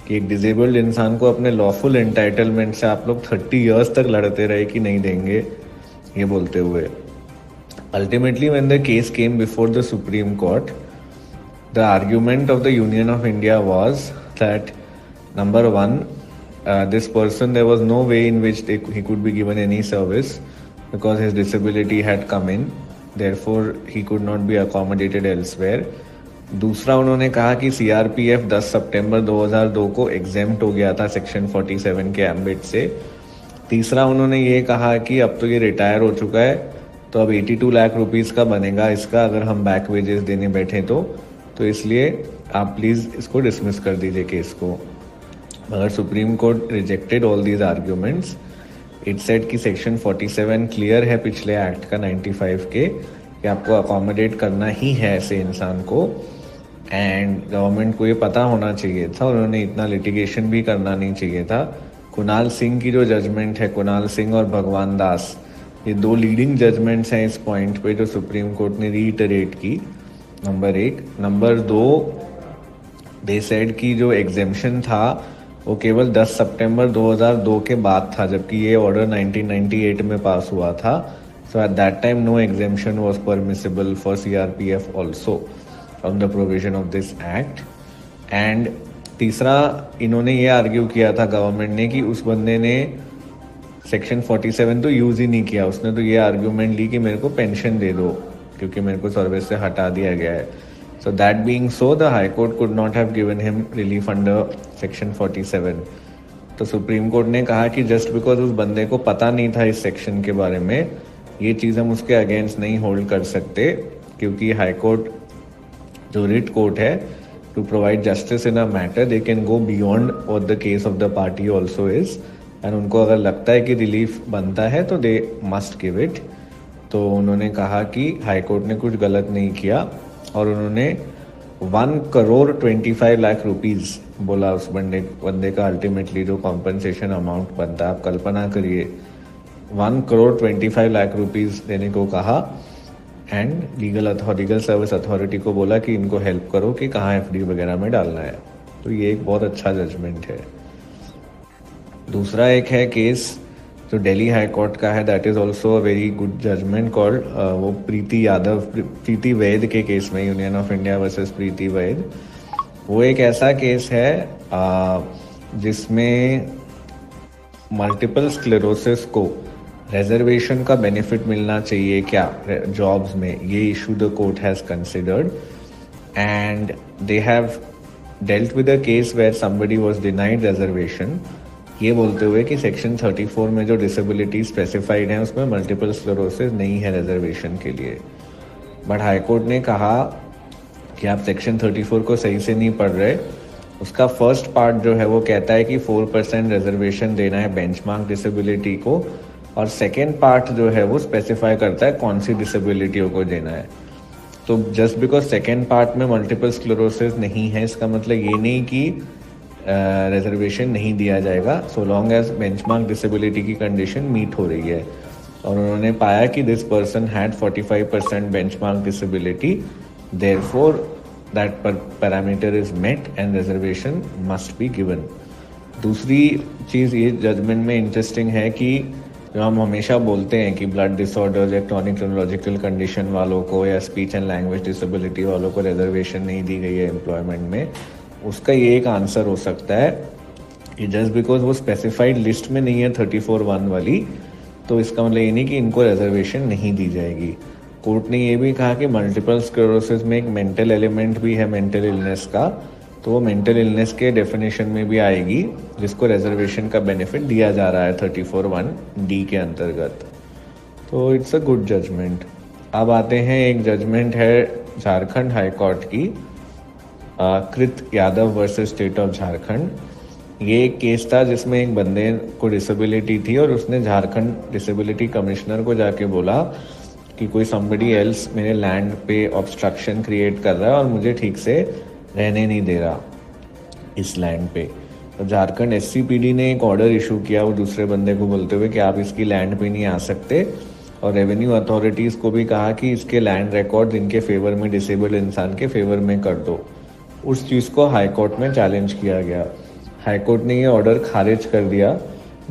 कि एक डिसेबल्ड इंसान को अपने लॉफुल एंटाइटलमेंट से आप लोग 30 years तक लड़ते रहे कि नहीं देंगे, ये बोलते हुए। Ultimately, when the case came before the Supreme Court, the argument of the Union of India was that, number one, this person, there was no way in which he could be given any service because his disability had come in, therefore he could not be accommodated elsewhere. दूसरा, उन्होंने कहा कि CRPF 10 सितंबर 2002 को एग्जेम्प्ट हो गया था सेक्शन 47 के एम्बिट से। तीसरा, उन्होंने ये कहा कि अब तो ये रिटायर हो चुका है, तो अब 82 लाख रुपीज़ का बनेगा इसका अगर हम बैक वेजेस देने बैठे तो इसलिए आप प्लीज़ इसको डिसमिस कर दीजिए केस को। मगर supreme court rejected all these arguments. It said कि सेक्शन 47 क्लियर है पिछले एक्ट का 95 के कि आपको अकोमोडेट करना ही है ऐसे इंसान को, एंड गवर्नमेंट को ये पता होना चाहिए था, उन्होंने इतना लिटिगेशन भी करना नहीं चाहिए था। कुणाल सिंह की जो जजमेंट है, कुणाल सिंह और भगवान दास, ये 2 लीडिंग जजमेंट्स हैं इस पॉइंट पे जो सुप्रीम कोर्ट ने रीइटरेट की, नंबर 1। नंबर 2, दे सेड कि जो एग्जेम्पशन था वो केवल 10 सितंबर 2002 के बाद था, जबकि ये ऑर्डर 1998 में पास हुआ था। So at that time no exemption was permissible for CRPF also from the provision of this act. And तीसरा, इन्होंने ये आर्ग्यू किया था गवर्नमेंट ने कि उस बंदे ने सेक्शन 47 तो यूज़ ही नहीं किया, उसने तो ये आर्ग्यूमेंट ली कि मेरे को पेंशन दे दो क्योंकि मेरे को सर्विस से हटा दिया गया है। So that being so, the high court could not have given him relief under section 47। तो सुप्रीम कोर्ट ने कहा कि जस्ट बिकॉज उस बंदे को पता नहीं था इस सेक्शन के बारे में, ये चीज़ हम उसके अगेंस्ट नहीं होल्ड कर सकते, क्योंकि हाई कोर्ट जो रिट कोर्ट है to provide justice in a matter, they can go beyond what the case of the party also is. And उनको अगर लगता है कि रिलीफ बनता है तो they must give it. तो उन्होंने कहा कि हाई कोर्ट ने कुछ गलत नहीं किया और उन्होंने 1,25,00,000 रुपीज़ बोला उस बंदे का अल्टीमेटली जो कॉम्पनसेशन अमाउंट बनता है. आप कल्पना करिए 1,25,00,000 रुपीज़ देने को कहा एंड लीगल सर्विस अथॉरिटी को बोला कि इनको हेल्प करो कि कहाँ एफडी वगैरह में डालना है. तो ये एक बहुत अच्छा जजमेंट है. दूसरा एक है केस जो दिल्ली हाई कोर्ट का है, that is also a very good judgement called वो प्रीति वैद के केस में, union of India versus Preeti Vaid. वो एक ऐसा केस है जिसमें मल्टीपल स्क्लेरोसिस को रिजर्वेशन का बेनिफिट मिलना चाहिए क्या जॉब्स में, ये issue the court has considered and they have dealt with a case where somebody was denied reservation, ये बोलते हुए कि सेक्शन 34 में जो डिसेबिलिटी स्पेसिफाइड है उसमें मल्टीपल स्क्लेरोसिस नहीं है रिजर्वेशन के लिए. बट हाई कोर्ट ने कहा कि आप सेक्शन 34 को सही से नहीं पढ़ रहे. उसका फर्स्ट पार्ट जो है वो कहता है कि 4% रिजर्वेशन देना है बेंचमार्क डिसेबिलिटी को, और सेकेंड पार्ट जो है वो स्पेसिफाई करता है कौन सी डिसेबिलिटियों को देना है. तो जस्ट बिकॉज सेकेंड पार्ट में मल्टीपल स्क्लेरोसिस नहीं है इसका मतलब ये नहीं कि रिजर्वेशन नहीं दिया जाएगा, so long as benchmark disability की कंडीशन मीट हो रही है. और उन्होंने पाया कि this person had 45% benchmark disability, therefore that parameter is met and reservation must be given. दूसरी चीज़ ये जजमेंट में इंटरेस्टिंग है कि जो हम हमेशा बोलते हैं कि ब्लड डिसऑर्डर या क्रॉनिक न्यूरोलॉजिकल कंडीशन वालों को या स्पीच एंड लैंग्वेज डिसेबिलिटी वालों को रिजर्वेशन नहीं दी गई है एम्प्लॉयमेंट में, उसका ये एक आंसर हो सकता है कि जस्ट बिकॉज वो स्पेसिफाइड लिस्ट में नहीं है 34(1) वाली, तो इसका मतलब ये नहीं कि इनको रिजर्वेशन नहीं दी जाएगी. कोर्ट ने ये भी कहा कि मल्टीपल स्क्लेरोसिस में एक मेंटल एलिमेंट भी है मेंटल इलनेस का, तो वो मेंटल इलनेस के डेफिनेशन में भी आएगी जिसको रिजर्वेशन का बेनिफिट दिया जा रहा है 34(1)(d) के अंतर्गत. तो इट्स अ गुड जजमेंट. अब आते हैं एक जजमेंट है झारखंड हाई कोर्ट की, कृत Yadav versus state of Jharkhand. ये एक केस था जिसमें एक बंदे को डिसेबिलिटी थी और उसने झारखंड डिसेबिलिटी कमिश्नर को जाके बोला कि कोई समबडी एल्स मेरे लैंड पे ऑब्स्ट्रक्शन क्रिएट कर रहा है और मुझे ठीक से रहने नहीं दे रहा इस लैंड पे. तो झारखंड SCPD ने एक ऑर्डर इशू किया वो दूसरे बंदे को बोलते हुए कि आप इसकी लैंड पे नहीं आ सकते, और रेवेन्यू अथॉरिटीज़ को भी कहा कि इसके लैंड रिकॉर्ड इनके फेवर में, डिसेबल्ड इंसान के फेवर में कर दो. उस चीज़ को हाई कोर्ट में चैलेंज किया गया. हाई कोर्ट ने ये ऑर्डर खारिज कर दिया.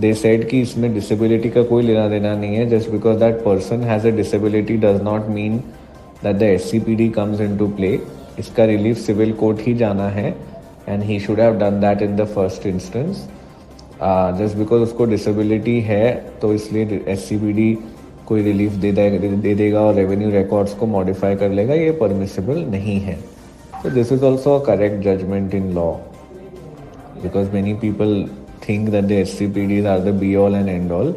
दे सेड कि इसमें डिसेबिलिटी का कोई लेना देना नहीं है. Just because that person has a disability does not mean that the SCPD comes into play. इसका रिलीफ सिविल कोर्ट ही जाना है and he should have done that in the first instance. Just because उसको डिसेबिलिटी है तो इसलिए SCPD कोई रिलीफ दे देगा और रेवेन्यू रिकॉर्ड्स को मॉडिफाई कर लेगा, ये परमिसिबल नहीं है. So this is also a correct judgment in law, because many people think that the SCPDs are the be all and end all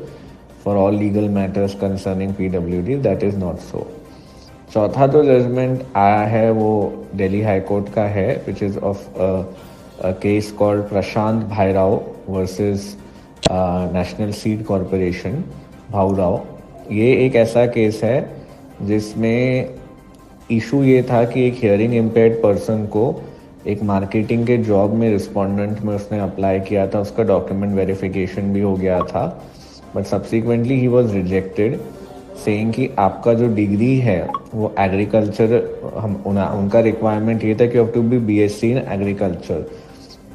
for all legal matters concerning PWD. That is not so. चौथा जो जजमेंट आया है वो दिल्ली हाई कोर्ट का है, which is of a case called Prashant Bhairao versus National Seed Corporation Bhaurao. ये एक ऐसा केस है जिसमें इशू ये था कि एक हियरिंग इम्पेयर्ड पर्सन को एक मार्केटिंग के जॉब में रिस्पोंडेंट में उसने अप्लाई किया था, उसका डॉक्यूमेंट वेरिफिकेशन भी हो गया था, but subsequently he was rejected saying कि आपका जो डिग्री है वो एग्रीकल्चर, उनका रिक्वायरमेंट ये था कि of to be BSc in agriculture.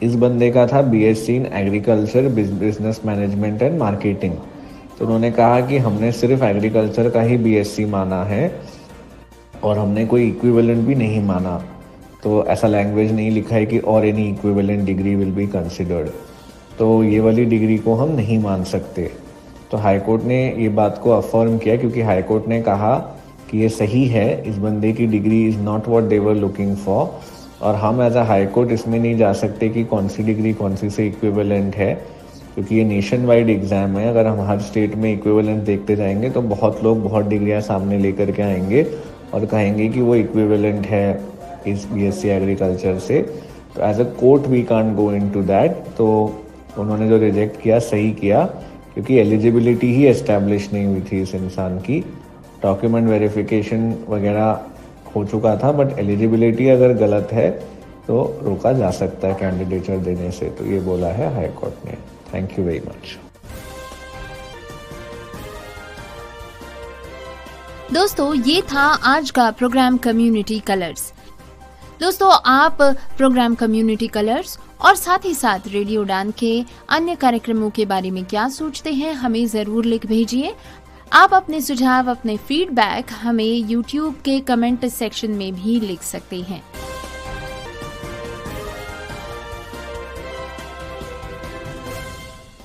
इस बंदे का था BSc in agriculture, business management and marketing. तो उन्होंने कहा कि हमने सिर्फ एग्रीकल्चर का ही BSc माना है और हमने कोई इक्विवेलेंट भी नहीं माना. तो ऐसा लैंग्वेज नहीं लिखा है कि और any equivalent degree will be considered, तो ये वाली डिग्री को हम नहीं मान सकते. तो हाई कोर्ट ने ये बात को अफर्म किया क्योंकि हाई कोर्ट ने कहा कि ये सही है, इस बंदे की degree is not what they were looking for, और हम एज अ हाई कोर्ट इसमें नहीं जा सकते कि कौन सी डिग्री कौन सी से इक्विवेलेंट है, क्योंकि ये नेशन वाइड एग्जाम है. अगर हम हर स्टेट में इक्विवेलेंट देखते जाएंगे तो बहुत लोग बहुत डिग्रियाँ सामने लेकर के आएंगे और कहेंगे कि वो इक्विवेलेंट है इस BSc एग्रीकल्चर से, तो as a court we can't go into that. तो उन्होंने जो रिजेक्ट किया सही किया, क्योंकि एलिजिबिलिटी ही एस्टैब्लिश नहीं हुई थी इस इंसान की। डॉक्यूमेंट वेरिफिकेशन वगैरह हो चुका था, बट एलिजिबिलिटी अगर गलत है तो रोका जा सकता है कैंडिडेचर देने से। तो ये बोला है हाई कोर्ट ने। Thank you very much. दोस्तों, ये था आज का प्रोग्राम कम्युनिटी कलर्स। दोस्तों, आप प्रोग्राम कम्युनिटी कलर्स और साथ ही साथ रेडियो उड़ान के अन्य कार्यक्रमों के बारे में क्या सोचते हैं, हमें जरूर लिख भेजिए। आप अपने सुझाव, अपने फीडबैक हमें YouTube के कमेंट सेक्शन में भी लिख सकते हैं।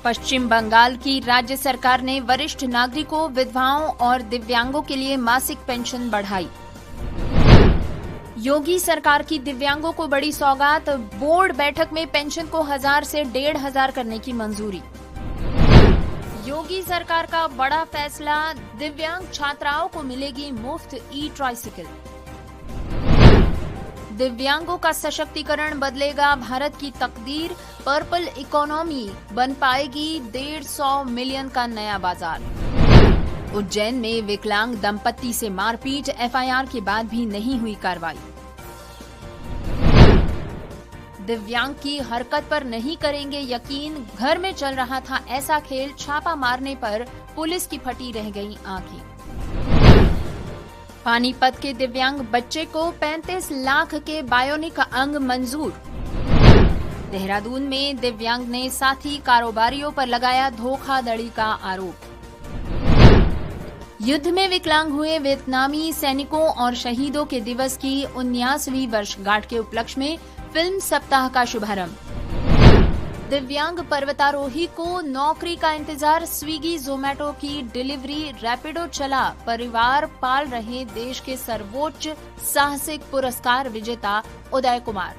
पश्चिम बंगाल की राज्य सरकार ने वरिष्ठ नागरिकों, विधवाओं और दिव्यांगों के लिए मासिक पेंशन बढ़ाई। योगी सरकार की दिव्यांगों को बड़ी सौगात, बोर्ड बैठक में पेंशन को 1000 से 1500 करने की मंजूरी। योगी सरकार का बड़ा फैसला, दिव्यांग छात्राओं को मिलेगी मुफ्त ई-ट्राइसिकल। दिव्यांगों का सशक्तिकरण बदलेगा भारत की तकदीर, पर्पल इकोनॉमी बन पाएगी 150 मिलियन का नया बाजार। उज्जैन में विकलांग दंपत्ति से मारपीट, FIR के बाद भी नहीं हुई कार्रवाई। दिव्यांग की हरकत पर नहीं करेंगे यकीन, घर में चल रहा था ऐसा खेल, छापा मारने पर पुलिस की फटी रह गई आंखें। पानीपत के दिव्यांग बच्चे को 35 लाख के बायोनिक अंग मंजूर। देहरादून में दिव्यांग ने साथी कारोबारियों पर लगाया धोखाधड़ी का आरोप। युद्ध में विकलांग हुए वियतनामी सैनिकों और शहीदों के दिवस की 19वीं वर्षगांठ के उपलक्ष्य में फिल्म सप्ताह का शुभारंभ। दिव्यांग पर्वतारोही को नौकरी का इंतजार, स्विगी जोमेटो की डिलीवरी, रैपिडो चला, परिवार पाल रहे देश के सर्वोच्च साहसिक पुरस्कार विजेता उदय कुमार।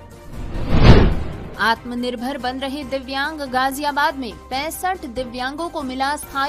आत्मनिर्भर बन रहे दिव्यांग, गाजियाबाद में 65 दिव्यांगों को मिला स्थायी